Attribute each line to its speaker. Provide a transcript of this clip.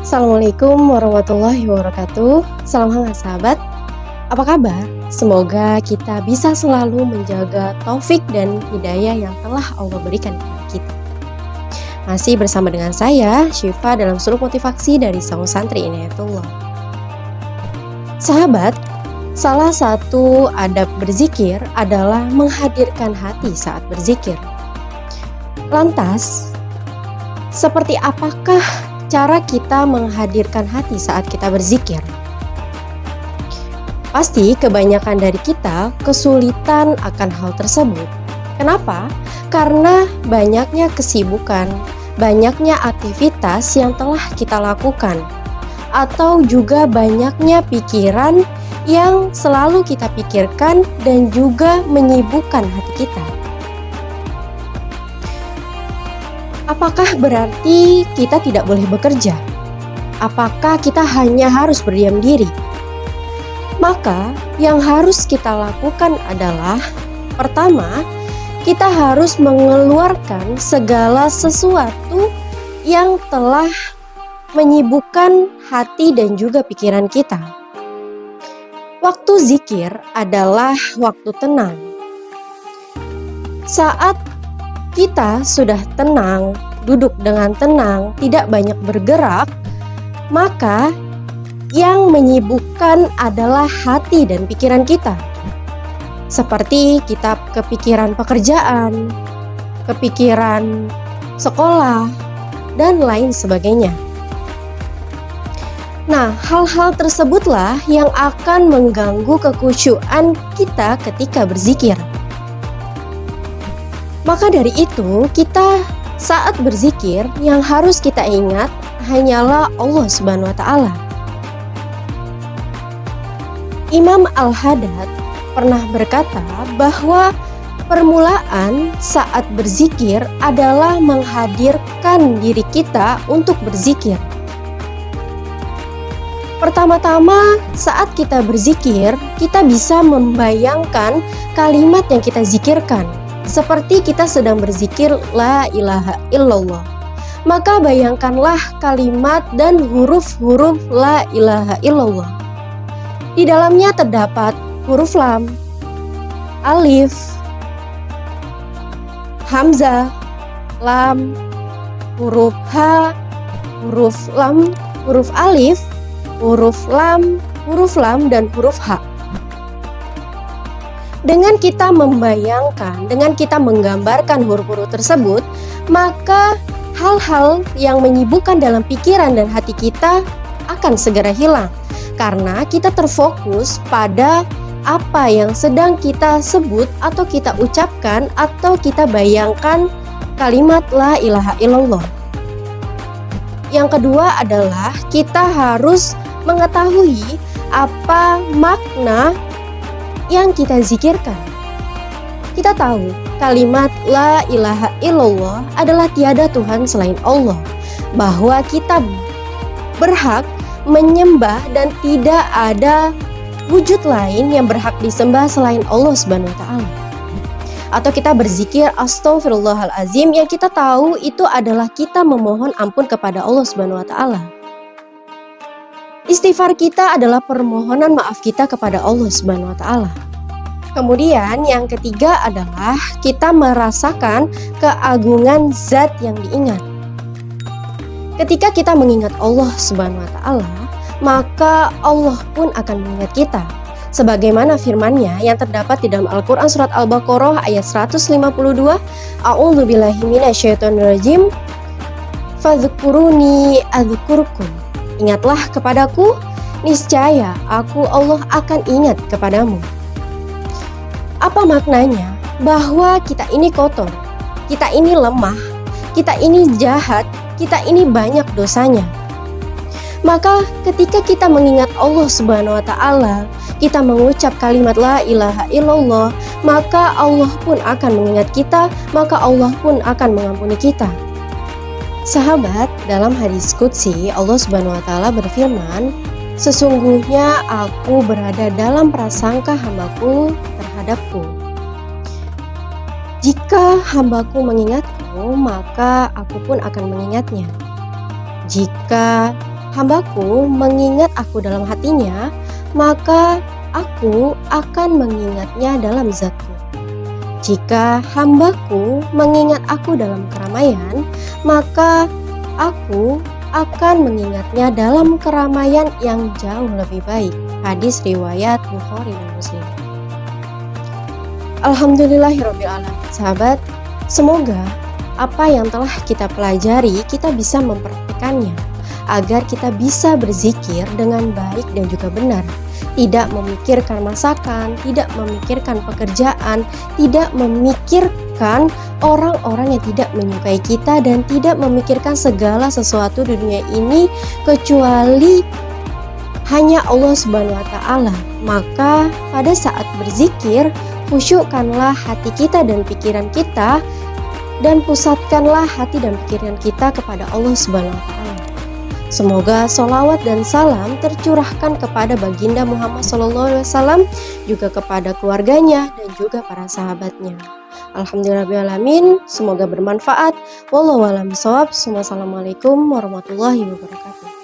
Speaker 1: Assalamualaikum warahmatullahi wabarakatuh. Salam hangat sahabat. Apa kabar? Semoga kita bisa selalu menjaga taufik dan hidayah yang telah Allah berikan kepada kita. Masih bersama dengan saya, Syifa, dalam suluk motivasi dari Sang Santri Inayatullah. Sahabat, salah satu adab berzikir adalah menghadirkan hati saat berzikir. Lantas, seperti apakah cara kita menghadirkan hati saat kita berzikir? Pasti kebanyakan dari kita kesulitan akan hal tersebut. Kenapa? Karena banyaknya kesibukan, banyaknya aktivitas yang telah kita lakukan, atau juga banyaknya pikiran yang selalu kita pikirkan dan juga menyibukkan hati kita. Apakah berarti kita tidak boleh bekerja? Apakah kita hanya harus berdiam diri? Maka yang harus kita lakukan adalah, pertama, kita harus mengeluarkan segala sesuatu yang telah menyibukkan hati dan juga pikiran kita. Waktu zikir adalah waktu tenang. Saat kita sudah tenang, duduk dengan tenang, tidak banyak bergerak, maka yang menyibukkan adalah hati dan pikiran kita. Seperti kita kepikiran pekerjaan, kepikiran sekolah, dan lain sebagainya. Nah, hal-hal tersebutlah yang akan mengganggu kekhusyuan kita ketika berzikir. Maka dari itu, kita saat berzikir yang harus kita ingat hanyalah Allah Subhanahu wa Ta'ala. Imam Al-Haddad pernah berkata bahwa permulaan saat berzikir adalah menghadirkan diri kita untuk berzikir. Pertama-tama saat kita berzikir, kita bisa membayangkan kalimat yang kita zikirkan. Seperti kita sedang berzikir la ilaha illallah, maka bayangkanlah kalimat dan huruf-huruf la ilaha illallah. Di dalamnya terdapat huruf lam, alif, hamzah, lam, huruf ha, huruf lam, huruf alif, huruf lam, dan huruf ha. Dengan kita membayangkan, dengan kita menggambarkan huruf-huruf tersebut, maka hal-hal yang menyibukkan dalam pikiran dan hati kita akan segera hilang. Karena kita terfokus pada apa yang sedang kita sebut atau kita ucapkan atau kita bayangkan kalimat la ilaha illallah. Yang kedua adalah kita harus mengetahui apa makna yang kita zikirkan. Kita tahu kalimat la ilaha illallah adalah tiada Tuhan selain Allah, bahwa kita berhak menyembah dan tidak ada wujud lain yang berhak disembah selain Allah Subhanahu wa Ta'ala. Atau kita berzikir astaghfirullahalazim, yang kita tahu itu adalah kita memohon ampun kepada Allah Subhanahu wa Ta'ala. Istighfar kita adalah permohonan maaf kita kepada Allah Subhanahu wa Ta'ala. Kemudian yang ketiga adalah kita merasakan keagungan zat yang diingat. Ketika kita mengingat Allah Subhanahu wa Ta'ala, maka Allah pun akan mengingat kita. Sebagaimana firman-Nya yang terdapat di dalam Al-Quran surat Al-Baqarah ayat 152, A'udzubillahi minasyaitonirrajim, fadhkuruni adzkurkum. Ingatlah kepadaku, niscaya aku Allah akan ingat kepadamu. Apa maknanya? Bahwa kita ini kotor, kita ini lemah, kita ini jahat, kita ini banyak dosanya. Maka ketika kita mengingat Allah Subhanahu wa Ta'ala, kita mengucap kalimat la ilaha illallah, maka Allah pun akan mengingat kita, maka Allah pun akan mengampuni kita. Sahabat, dalam hadis qudsi Allah Subhanahu wa Ta'ala berfirman, sesungguhnya aku berada dalam prasangka hambaku terhadapku. Jika hambaku mengingatku, maka aku pun akan mengingatnya. Jika hambaku mengingat aku dalam hatinya, maka aku akan mengingatnya dalam zatku. Jika hambaku mengingat aku dalam keramaian, maka aku akan mengingatnya dalam keramaian yang jauh lebih baik. Hadis riwayat Bukhari dan Muslim. Alhamdulillahirrabbilalamin. Sahabat, semoga apa yang telah kita pelajari kita bisa mempraktikannya agar kita bisa berzikir dengan baik dan juga benar. Tidak memikirkan masakan, tidak memikirkan pekerjaan, tidak memikirkan orang-orang yang tidak menyukai kita, dan tidak memikirkan segala sesuatu di dunia ini kecuali hanya Allah Subhanahu wa Ta'ala. Maka pada saat berzikir, khusyukkanlah hati kita dan pikiran kita, dan pusatkanlah hati dan pikiran kita kepada Allah Subhanahu wa Ta'ala. Semoga sholawat dan salam tercurahkan kepada baginda Muhammad SAW, juga kepada keluarganya dan juga para sahabatnya. Alhamdulillahirrahmanirrahim. Semoga bermanfaat. Wallahu a'lam bishawab. Wassalamualaikum warahmatullahi wabarakatuh.